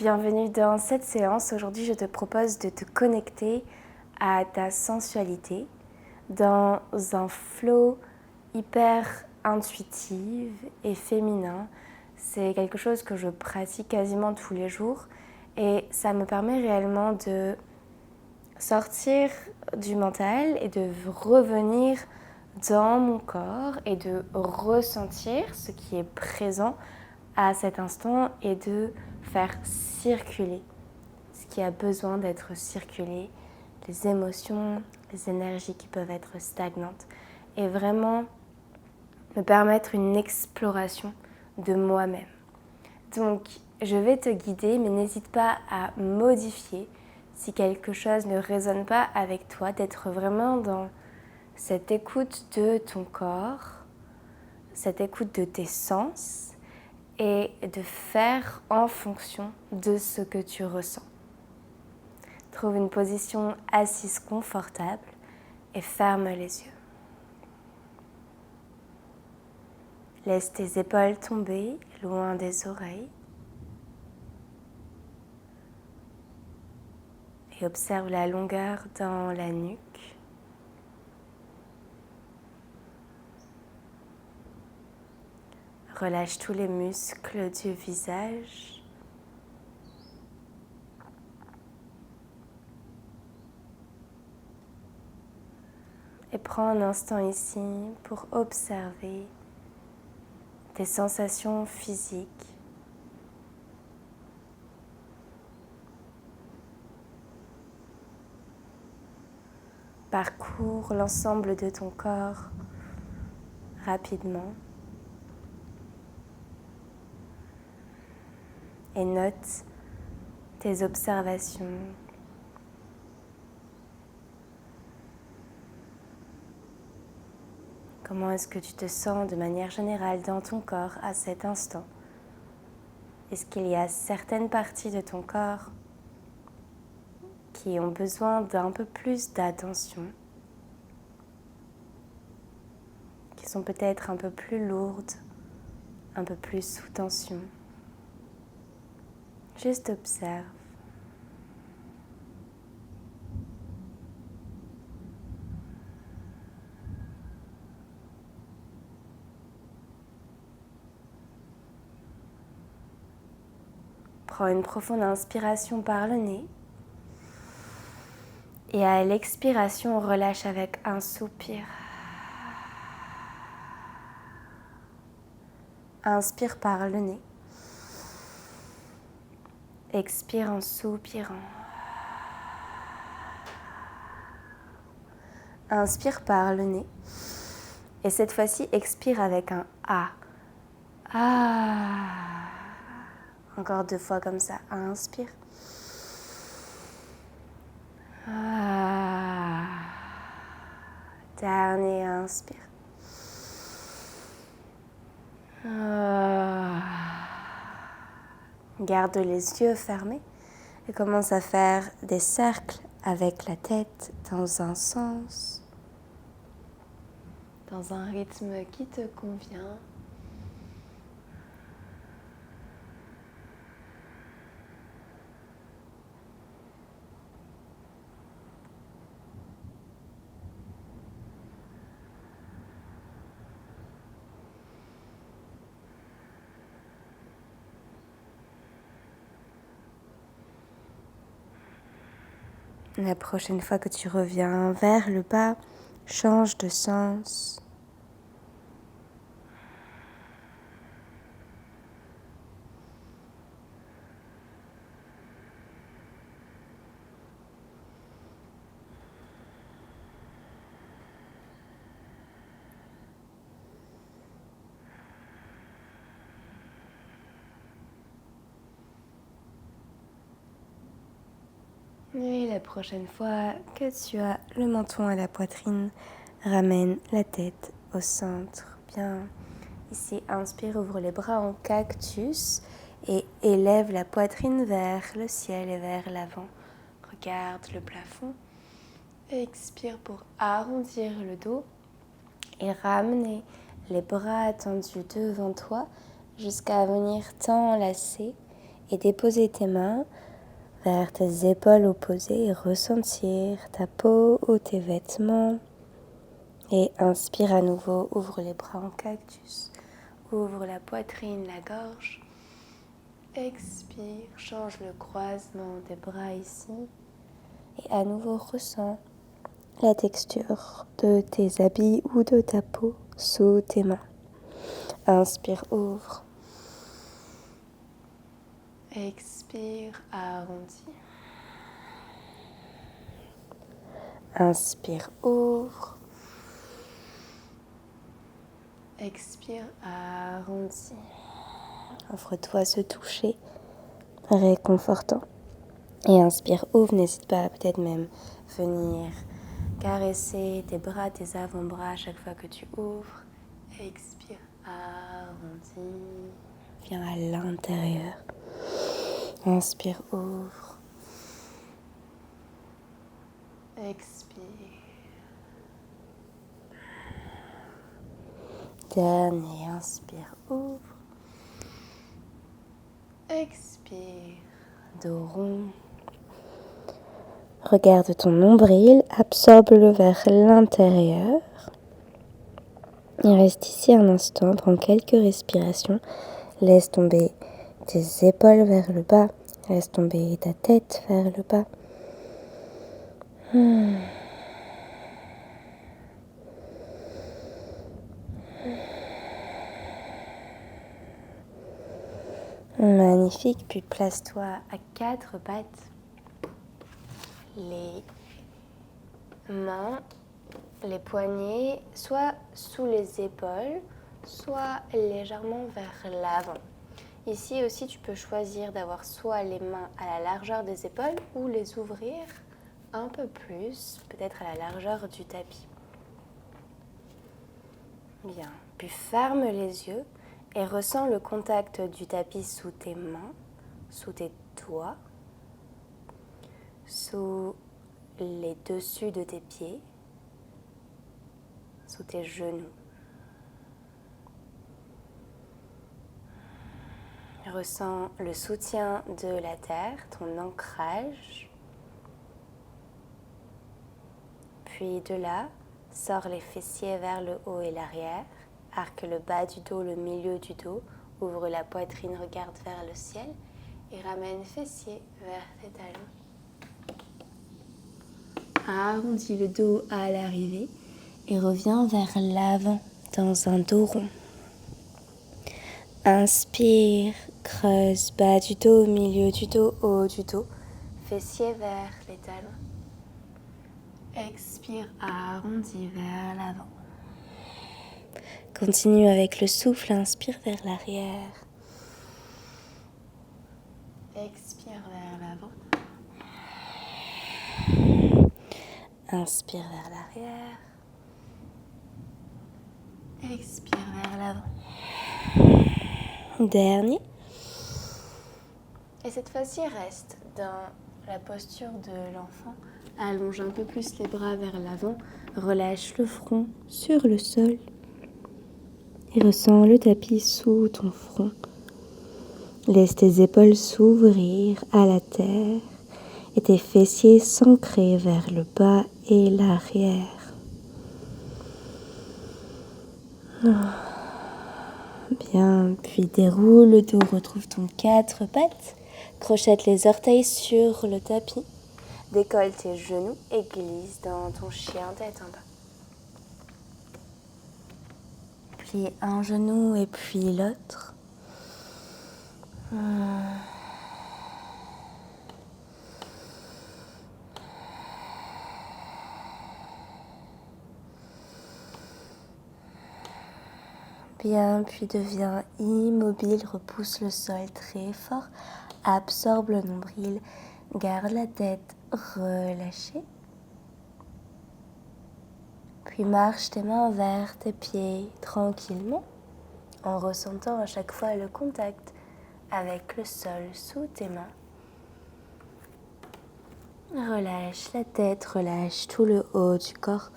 Bienvenue dans cette séance. Aujourd'hui, je te propose de te connecter à ta sensualité dans un flow hyper intuitif et féminin. C'est quelque chose que je pratique quasiment tous les jours et ça me permet réellement de sortir du mental et de revenir dans mon corps et de ressentir ce qui est présent à cet instant et de faire circuler ce qui a besoin d'être circulé, les émotions, les énergies qui peuvent être stagnantes et vraiment me permettre une exploration de moi-même. Donc, je vais te guider, mais n'hésite pas à modifier si quelque chose ne résonne pas avec toi, d'être vraiment dans cette écoute de ton corps, cette écoute de tes sens et de faire en fonction de ce que tu ressens. Trouve une position assise confortable et ferme les yeux. Laisse tes épaules tomber loin des oreilles et observe la longueur dans la nuque. Relâche tous les muscles du visage. Et prends un instant ici pour observer tes sensations physiques. Parcours l'ensemble de ton corps rapidement et note tes observations. Comment est-ce que tu te sens de manière générale dans ton corps à cet instant? Est-ce qu'il y a certaines parties de ton corps qui ont besoin d'un peu plus d'attention, qui sont peut-être un peu plus lourdes, un peu plus sous tension? Juste observe. Prends une profonde inspiration par le nez. Et à l'expiration, relâche avec un soupir. Inspire par le nez. Expire en soupirant. Inspire par le nez. Et cette fois-ci, expire avec un A. Ah. Encore 2 fois comme ça. Inspire. Ah. Dernier inspire. Ah. Garde les yeux fermés et commence à faire des cercles avec la tête dans un sens, dans un rythme qui te convient. La prochaine fois que tu reviens vers le bas, change de sens. Et la prochaine fois que tu as le menton à la poitrine, ramène la tête au centre. Bien. Ici, inspire, ouvre les bras en cactus et élève la poitrine vers le ciel et vers l'avant. Regarde le plafond. Expire pour arrondir le dos et ramener les bras tendus devant toi jusqu'à venir t'enlacer et déposer tes mains vers tes épaules opposées et ressentir ta peau ou tes vêtements. Et inspire à nouveau, ouvre les bras en cactus, ouvre la poitrine, la gorge. Expire, change le croisement des bras ici. Et à nouveau, ressens la texture de tes habits ou de ta peau sous tes mains. Inspire, ouvre. Expire, arrondis. Inspire, ouvre. Expire, arrondis. Offre-toi ce toucher réconfortant. Et inspire, ouvre. N'hésite pas à peut-être même venir caresser tes bras, tes avant-bras à chaque fois que tu ouvres. Expire, arrondis. Viens à l'intérieur. Inspire, ouvre. Expire. Dernier, inspire, ouvre. Expire, dos rond. Regarde ton nombril, absorbe-le vers l'intérieur. Et reste ici un instant, prends quelques respirations. Laisse tomber tes épaules vers le bas. Laisse tomber ta tête vers le bas. Magnifique, puis place-toi à quatre pattes. Les mains, les poignets, soit sous les épaules, soit légèrement vers l'avant. Ici aussi, tu peux choisir d'avoir soit les mains à la largeur des épaules ou les ouvrir un peu plus, peut-être à la largeur du tapis. Bien, puis ferme les yeux et ressens le contact du tapis sous tes mains, sous tes doigts, sous les dessus de tes pieds, sous tes genoux. Ressens le soutien de la terre, ton ancrage. Puis de là, sors les fessiers vers le haut et l'arrière. Arque le bas du dos, le milieu du dos. Ouvre la poitrine, regarde vers le ciel. Et ramène fessiers vers tes talons. Arrondis le dos à l'arrivée. Et reviens vers l'avant dans un dos rond. Inspire, creuse bas du dos, milieu du dos, haut du dos. Fessiers vers les talons. Expire, arrondis vers l'avant. Continue avec le souffle, inspire vers l'arrière. Expire vers l'avant. Inspire vers l'arrière. Expire vers l'avant. Dernier. Et cette fois-ci, reste dans la posture de l'enfant. Allonge un peu plus les bras vers l'avant. Relâche le front sur le sol. Et ressens le tapis sous ton front. Laisse tes épaules s'ouvrir à la terre et tes fessiers s'ancrer vers le bas et l'arrière. Bien, puis déroule le dos, retrouve ton quatre pattes. Crochette les orteils sur le tapis. Décolle tes genoux et glisse dans ton chien tête en bas. Plie un genou et puis l'autre. Bien, puis deviens immobile, repousse le sol très fort, absorbe le nombril, garde la tête relâchée. Puis marche tes mains vers tes pieds tranquillement, en ressentant à chaque fois le contact avec le sol sous tes mains. Relâche la tête, relâche tout le haut du corps,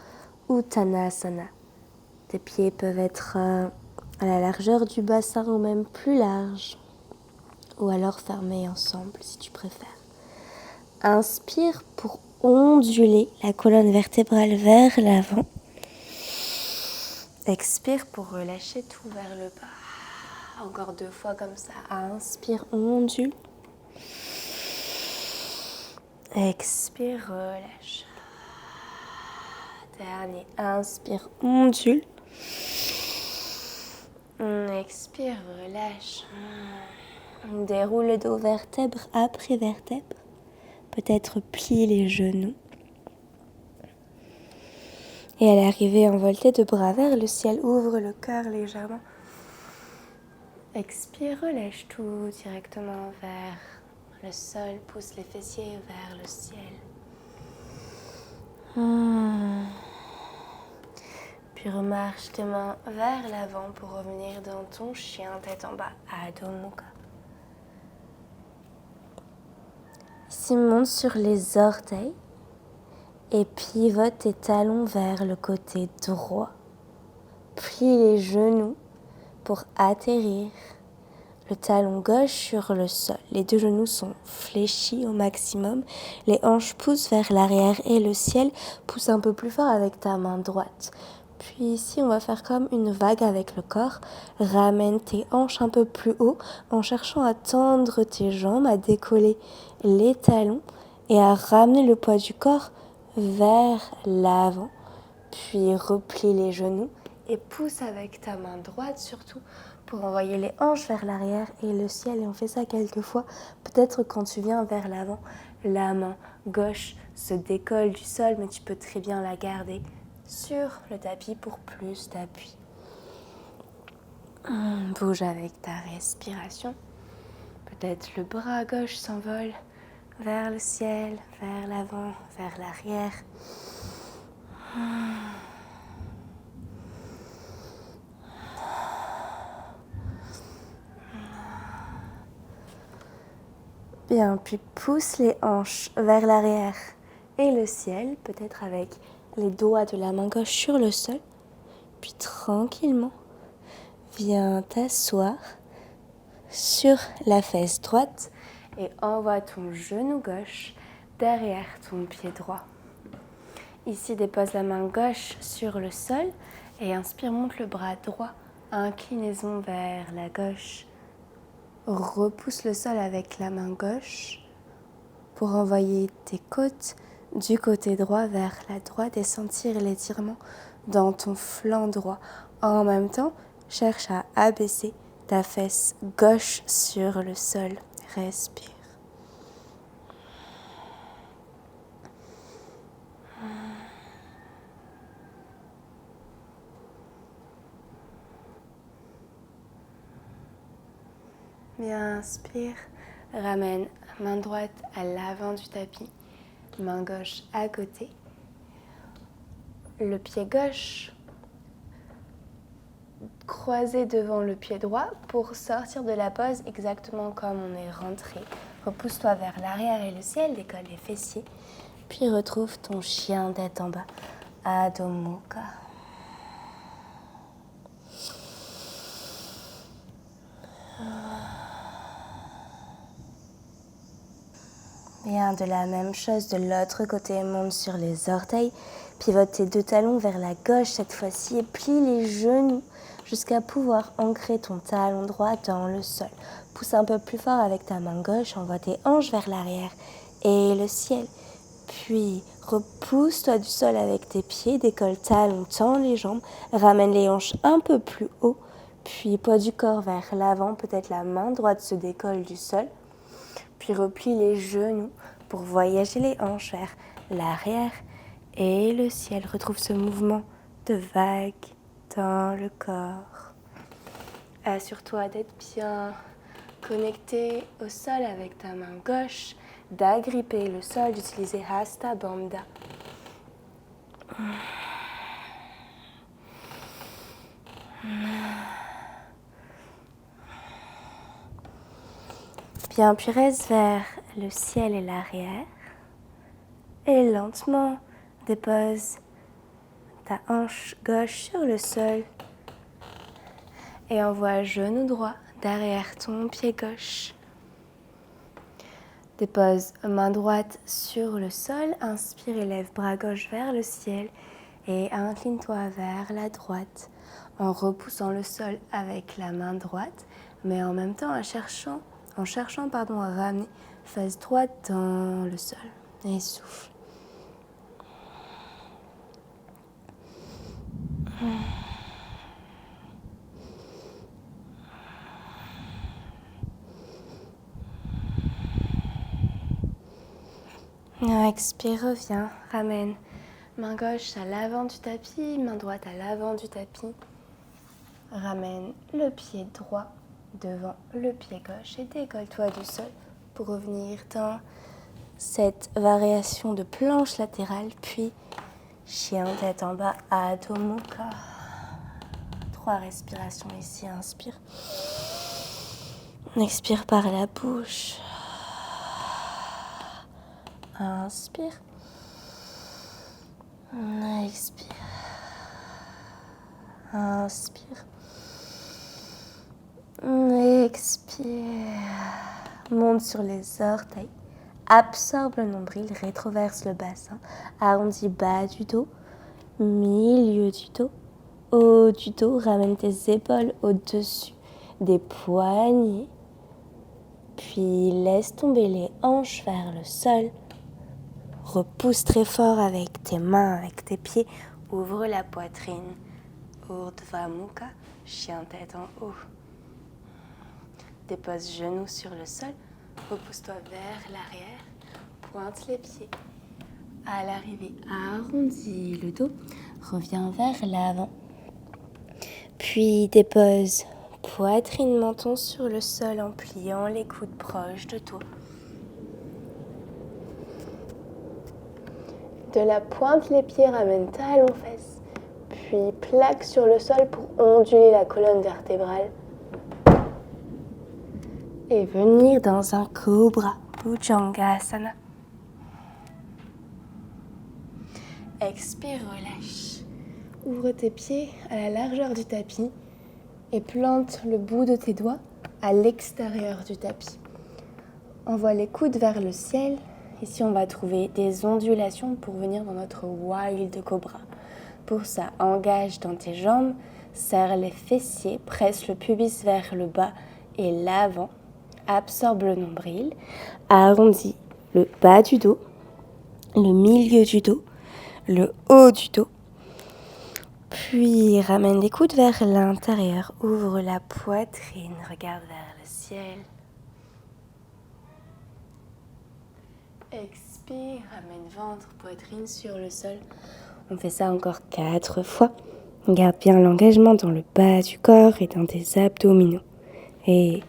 Uttanasana. Tes pieds peuvent être à la largeur du bassin ou même plus large. ou alors fermés ensemble si tu préfères. Inspire pour onduler la colonne vertébrale vers l'avant. Expire pour relâcher tout vers le bas. Encore 2 fois comme ça. Inspire, ondule. Expire, relâche. Dernier. Inspire, ondule. Expire, relâche. Déroule le dos vertèbre après vertèbre. Peut-être plie les genoux. Et à l'arrivée, envoltée de bras vers le ciel, ouvre le cœur légèrement. Expire, relâche tout directement vers le sol. Pousse les fessiers vers le ciel. Puis remarche tes mains vers l'avant pour revenir dans ton chien tête en bas, Adho Mukha. Ici, monte sur les orteils et pivote tes talons vers le côté droit. Plie les genoux pour atterrir le talon gauche sur le sol. Les 2 genoux sont fléchis au maximum. Les hanches poussent vers l'arrière et le ciel pousse un peu plus fort avec ta main droite. Puis ici, on va faire comme une vague avec le corps. Ramène tes hanches un peu plus haut en cherchant à tendre tes jambes, à décoller les talons et à ramener le poids du corps vers l'avant. Puis replie les genoux et pousse avec ta main droite surtout pour envoyer les hanches vers l'arrière et le ciel. Et on fait ça quelques fois. Peut-être quand tu viens vers l'avant, la main gauche se décolle du sol, mais tu peux très bien la garder sur le tapis pour plus d'appui. Bouge avec ta respiration. Peut-être le bras gauche s'envole vers le ciel, vers l'avant, vers l'arrière. Bien, puis pousse les hanches vers l'arrière et le ciel, peut-être avec les doigts de la main gauche sur le sol. Puis tranquillement, viens t'asseoir sur la fesse droite et envoie ton genou gauche derrière ton pied droit. Ici, dépose la main gauche sur le sol et inspire, monte le bras droit, inclinaison vers la gauche. Repousse le sol avec la main gauche pour envoyer tes côtes du côté droit vers la droite et sentir l'étirement dans ton flanc droit. En même temps, cherche à abaisser ta fesse gauche sur le sol. Respire. Bien, inspire. Ramène main droite à l'avant du tapis, main gauche à côté. Le pied gauche croisé devant le pied droit pour sortir de la pose exactement comme on est rentré. Repousse-toi vers l'arrière et le ciel, décolle les fessiers. Puis retrouve ton chien tête en bas, Adho Mukha. Bien, de la même chose de l'autre côté, monte sur les orteils, pivote tes 2 talons vers la gauche cette fois-ci et plie les genoux jusqu'à pouvoir ancrer ton talon droit dans le sol. Pousse un peu plus fort avec ta main gauche, envoie tes hanches vers l'arrière et le ciel. Puis repousse-toi du sol avec tes pieds, décolle talon, tends les jambes, ramène les hanches un peu plus haut, puis poids du corps vers l'avant, peut-être la main droite se décolle du sol. Puis replie les genoux pour voyager les hanches vers l'arrière et le ciel. Retrouve ce mouvement de vague dans le corps. Assure-toi d'être bien connecté au sol avec ta main gauche, d'agripper le sol, d'utiliser Hasta Bandha. Bien, puis reste vers le ciel et l'arrière. Et lentement, dépose ta hanche gauche sur le sol. Et envoie genou droit derrière ton pied gauche. Dépose main droite sur le sol, inspire, élève bras gauche vers le ciel et incline-toi vers la droite en repoussant le sol avec la main droite, mais en même temps en cherchant à ramener face droite dans le sol. Et souffle. Expire, reviens, ramène main gauche à l'avant du tapis, main droite à l'avant du tapis. Ramène le pied droit devant le pied gauche et décolle-toi du sol pour revenir dans cette variation de planche latérale, puis chien tête en bas, Adho Mukha. 3 respirations ici, inspire. Expire par la bouche. Inspire. Expire. Inspire. Expire. Monte sur les orteils. Absorbe le nombril, rétroverse le bassin. Arrondis bas du dos, milieu du dos, haut du dos. Ramène tes épaules au-dessus des poignets. Puis laisse tomber les hanches vers le sol. Repousse très fort avec tes mains, avec tes pieds. Ouvre la poitrine. Urdhva Mukha, chien tête en haut. Dépose genoux sur le sol. Repousse-toi vers l'arrière. Pointe les pieds. À l'arrivée, arrondis le dos. Reviens vers l'avant. Puis dépose poitrine, menton sur le sol en pliant les coudes proches de toi. De la pointe, les pieds, ramène talons fesses. Puis plaque sur le sol pour onduler la colonne vertébrale. Et venir dans un cobra, Bhujangasana. Expire, relâche. Ouvre tes pieds à la largeur du tapis et plante le bout de tes doigts à l'extérieur du tapis. Envoie les coudes vers le ciel. Ici, on va trouver des ondulations pour venir dans notre Wild Cobra. Pour ça, engage dans tes jambes, serre les fessiers, presse le pubis vers le bas et l'avant. Absorbe le nombril, arrondis le bas du dos, le milieu du dos, le haut du dos. Puis ramène les coudes vers l'intérieur, ouvre la poitrine, regarde vers le ciel. Expire, ramène ventre, poitrine sur le sol. On fait ça encore 4 fois. Garde bien l'engagement dans le bas du corps et dans tes abdominaux. Et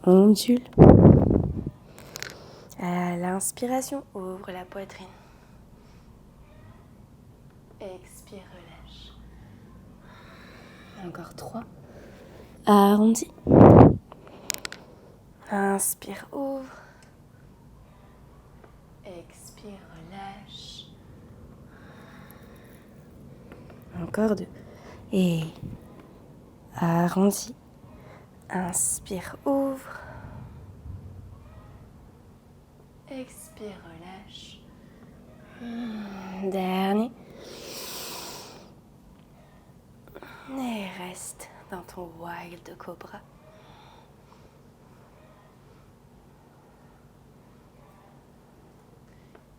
ondule. À l'inspiration, ouvre la poitrine. Expire, relâche. Encore 3. Arrondis. Inspire, ouvre. Expire, relâche. Encore 2. Et arrondis. Inspire, ouvre. Expire, relâche. Dernier. Et reste dans ton Wild Cobra.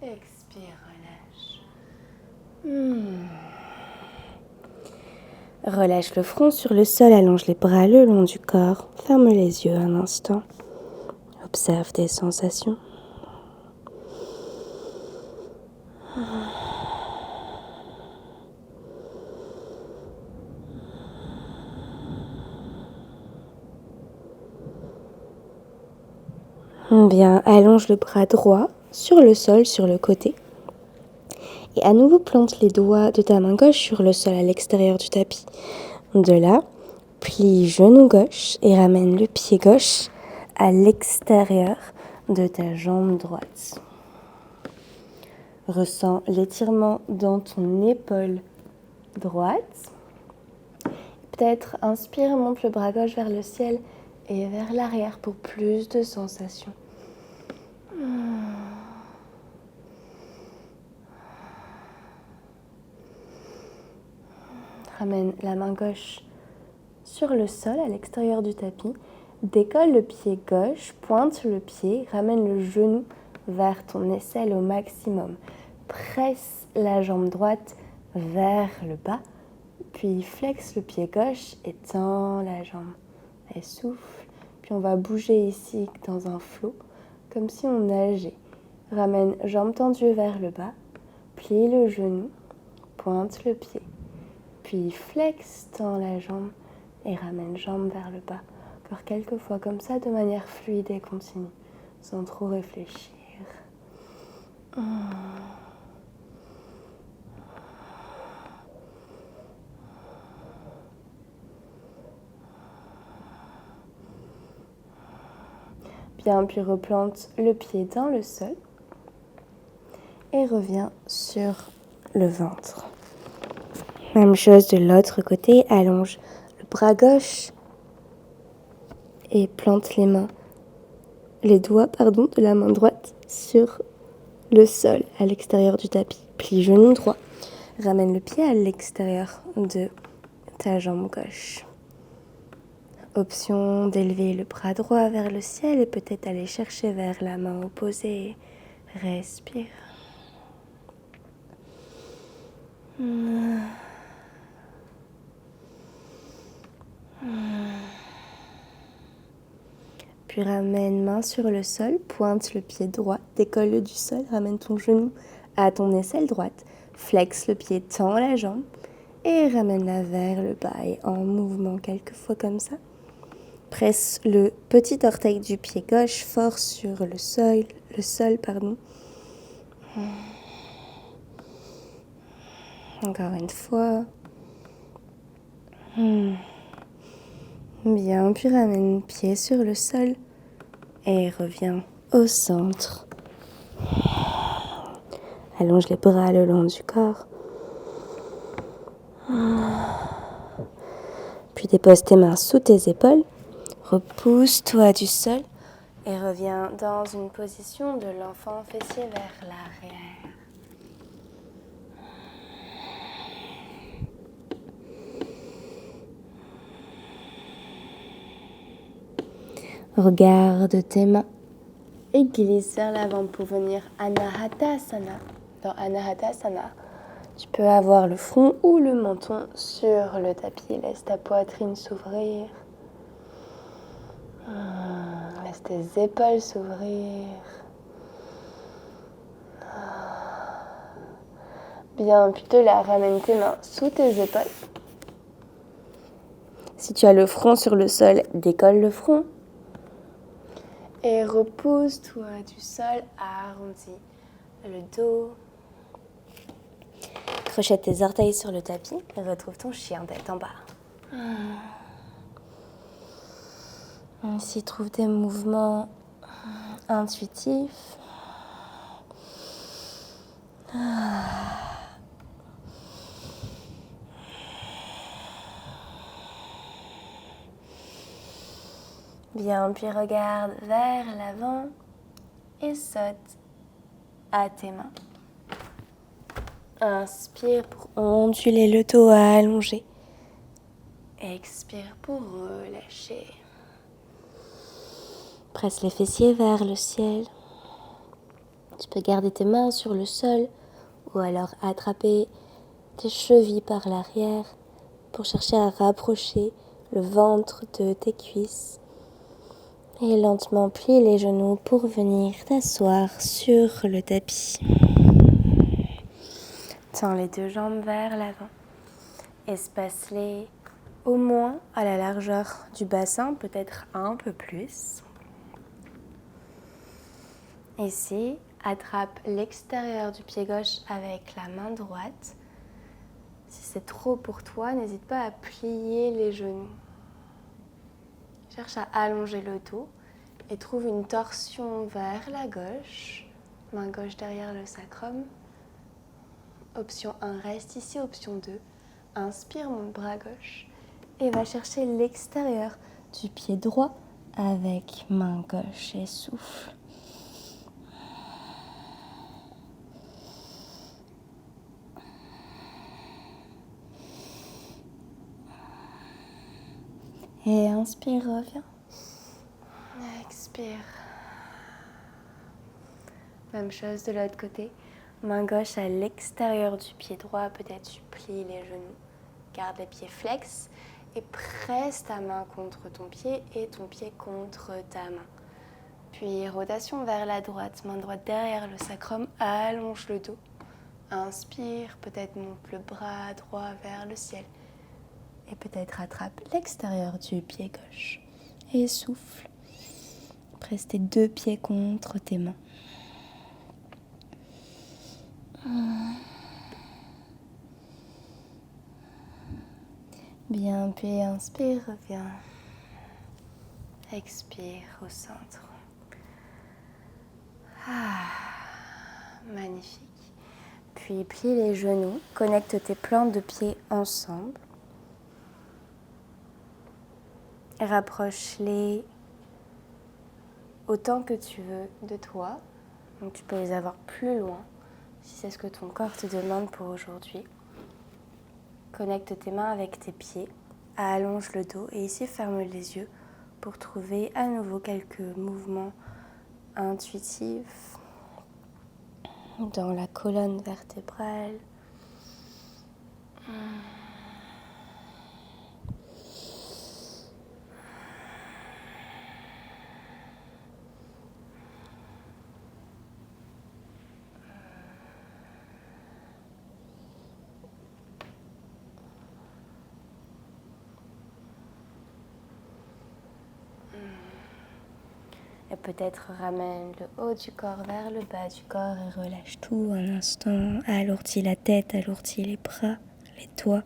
Expire, relâche. Relâche le front sur le sol, allonge les bras le long du corps. Ferme les yeux un instant. Observe tes sensations. Bien, allonge le bras droit sur le sol, sur le côté. Et à nouveau, plante les doigts de ta main gauche sur le sol à l'extérieur du tapis. De là, plie genou gauche et ramène le pied gauche à l'extérieur de ta jambe droite. Ressens l'étirement dans ton épaule droite. Peut-être inspire, monte le bras gauche vers le ciel et vers l'arrière pour plus de sensations. Ramène la main gauche sur le sol à l'extérieur du tapis. Décolle le pied gauche, pointe le pied, ramène le genou vers ton aisselle au maximum. Presse la jambe droite vers le bas, puis flexe le pied gauche et tends la jambe. Et souffle, puis on va bouger ici dans un flot, comme si on nageait. Ramène jambe tendue vers le bas, plie le genou, pointe le pied, puis flexe, tends la jambe et ramène jambe vers le bas. Encore quelques fois comme ça, de manière fluide et continue, sans trop réfléchir. Bien, puis replante le pied dans le sol et reviens sur le ventre. Même chose de l'autre côté, allonge le bras gauche et plante les doigts de la main droite sur le sol à l'extérieur du tapis. Plie genou droit, ramène le pied à l'extérieur de ta jambe gauche. Option d'élever le bras droit vers le ciel et peut-être aller chercher vers la main opposée. Respire. Puis ramène main sur le sol, pointe le pied droit, décolle du sol, ramène ton genou à ton aisselle droite, flexe le pied, tend la jambe et ramène-la vers le bas et en mouvement quelques fois comme ça. Presse le petit orteil du pied gauche fort sur le sol. Encore une fois. Bien, puis ramène pied sur le sol et reviens au centre. Allonge les bras le long du corps. Puis dépose tes mains sous tes épaules. Repousse-toi du sol et reviens dans une position de l'enfant fessier vers l'arrière. Regarde tes mains et glisse vers l'avant pour venir Anahatasana. Dans Anahatasana, tu peux avoir le front ou le menton sur le tapis. Laisse ta poitrine s'ouvrir. Laisse tes épaules s'ouvrir. Bien, puis ramène tes mains sous tes épaules. Si tu as le front sur le sol, décolle le front. Et repose-toi du sol, arrondis le dos. Crochette tes orteils sur le tapis et retrouve ton chien tête en bas. Ici, trouve des mouvements intuitifs. Bien, puis regarde vers l'avant et saute à tes mains. Inspire pour onduler le dos à allonger. Expire pour relâcher. Presse les fessiers vers le ciel. Tu peux garder tes mains sur le sol ou alors attraper tes chevilles par l'arrière pour chercher à rapprocher le ventre de tes cuisses. Et lentement plie les genoux pour venir t'asseoir sur le tapis. Tends les deux jambes vers l'avant. Espace-les au moins à la largeur du bassin, peut-être un peu plus. Ici, attrape l'extérieur du pied gauche avec la main droite. Si c'est trop pour toi, n'hésite pas à plier les genoux. Cherche à allonger le dos et trouve une torsion vers la gauche. Main gauche derrière le sacrum. Option 1, reste ici. Option 2, inspire mon bras gauche et va chercher l'extérieur du pied droit avec main gauche et souffle. Et inspire, reviens. Expire. Même chose de l'autre côté. Main gauche à l'extérieur du pied droit. Peut-être tu plies les genoux. Garde les pieds flex. Et presse ta main contre ton pied et ton pied contre ta main. Puis rotation vers la droite. Main droite derrière le sacrum. Allonge le dos. Inspire. Peut-être monte le bras droit vers le ciel. Et peut-être attrape l'extérieur du pied gauche. Et souffle. Presse tes deux pieds contre tes mains. Bien, puis inspire, reviens. Expire au centre. Magnifique. Puis plie les genoux, connecte tes plantes de pied ensemble. Rapproche-les autant que tu veux de toi. Donc tu peux les avoir plus loin, si c'est ce que ton corps te demande pour aujourd'hui. Connecte tes mains avec tes pieds, allonge le dos et ici ferme les yeux pour trouver à nouveau quelques mouvements intuitifs dans la colonne vertébrale. Et peut-être ramène le haut du corps vers le bas du corps et relâche tout un instant. Alourdis la tête, alourdis les bras, les doigts.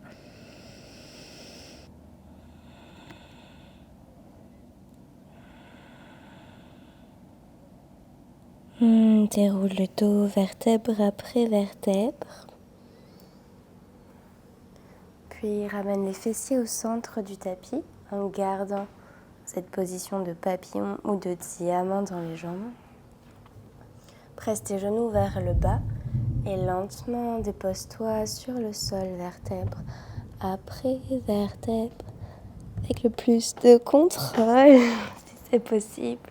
Déroule le dos vertèbre après vertèbre. Puis ramène les fessiers au centre du tapis en gardant cette position de papillon ou de diamant dans les jambes. Presse tes genoux vers le bas et lentement dépose-toi sur le sol vertèbre après vertèbre avec le plus de contrôle si c'est possible.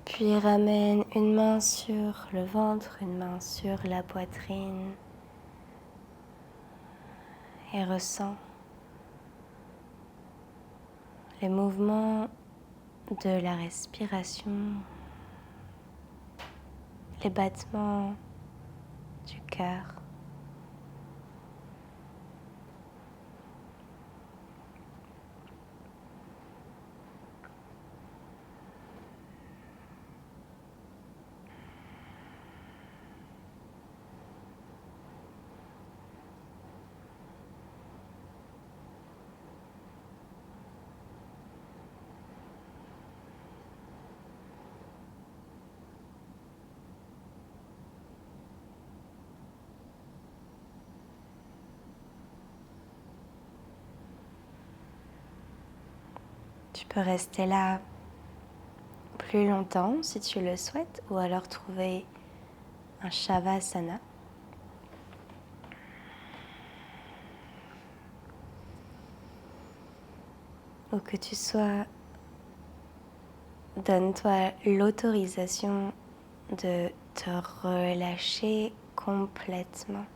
Puis ramène une main sur le ventre, une main sur la poitrine et ressens les mouvements de la respiration, les battements du cœur. Tu peux rester là plus longtemps si tu le souhaites ou alors trouver un Shavasana. Où que tu sois, donne-toi l'autorisation de te relâcher complètement.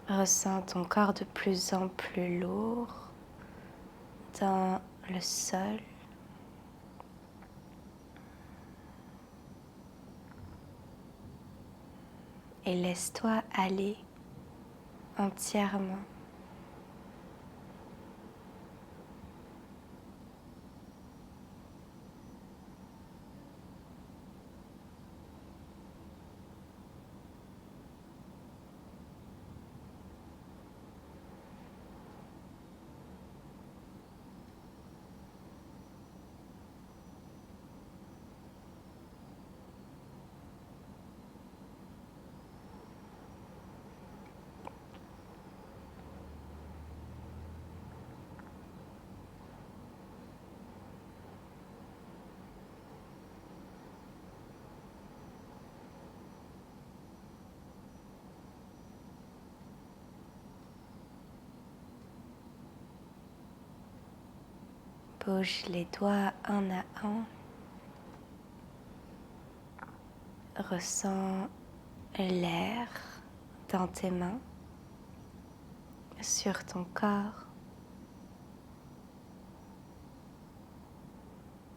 Ressens ton corps de plus en plus lourd dans le sol. Et laisse-toi aller entièrement. Bouge les doigts un à un. Ressens l'air dans tes mains, sur ton corps,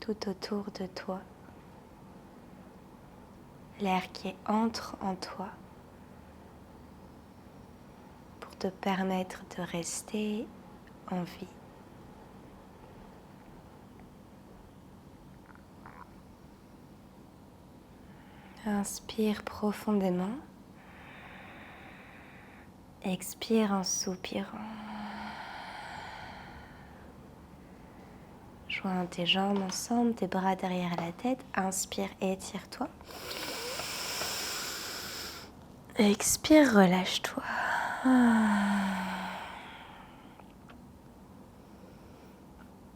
tout autour de toi. L'air qui entre en toi pour te permettre de rester en vie. Inspire profondément. Expire en soupirant. Joins tes jambes ensemble, tes bras derrière la tête. Inspire, étire-toi. Expire, relâche-toi.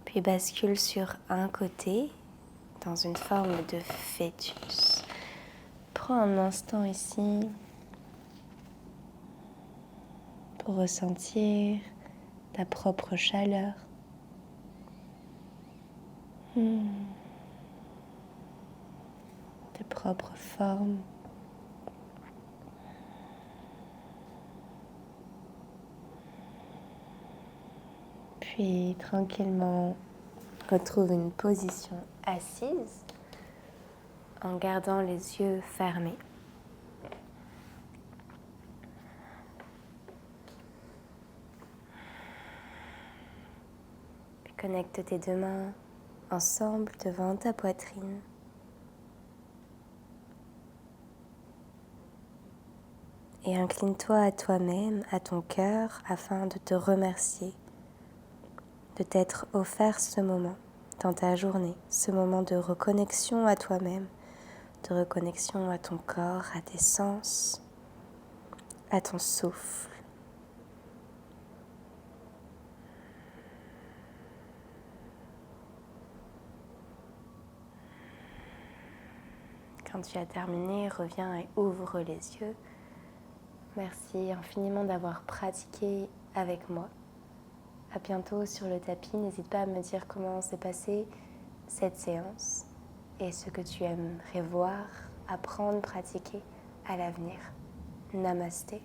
Puis bascule sur un côté dans une forme de fœtus. Prends un instant ici pour ressentir ta propre chaleur. Ta propre forme. Puis tranquillement, retrouve une position assise en gardant les yeux fermés. Puis connecte tes deux mains ensemble devant ta poitrine. Et incline-toi à toi-même, à ton cœur, afin de te remercier de t'être offert ce moment dans ta journée, ce moment de reconnexion à toi-même, de reconnexion à ton corps, à tes sens, à ton souffle. Quand tu as terminé, reviens et ouvre les yeux. Merci infiniment d'avoir pratiqué avec moi. À bientôt sur le tapis. N'hésite pas à me dire comment s'est passée cette séance et ce que tu aimerais voir, apprendre, pratiquer à l'avenir. Namasté.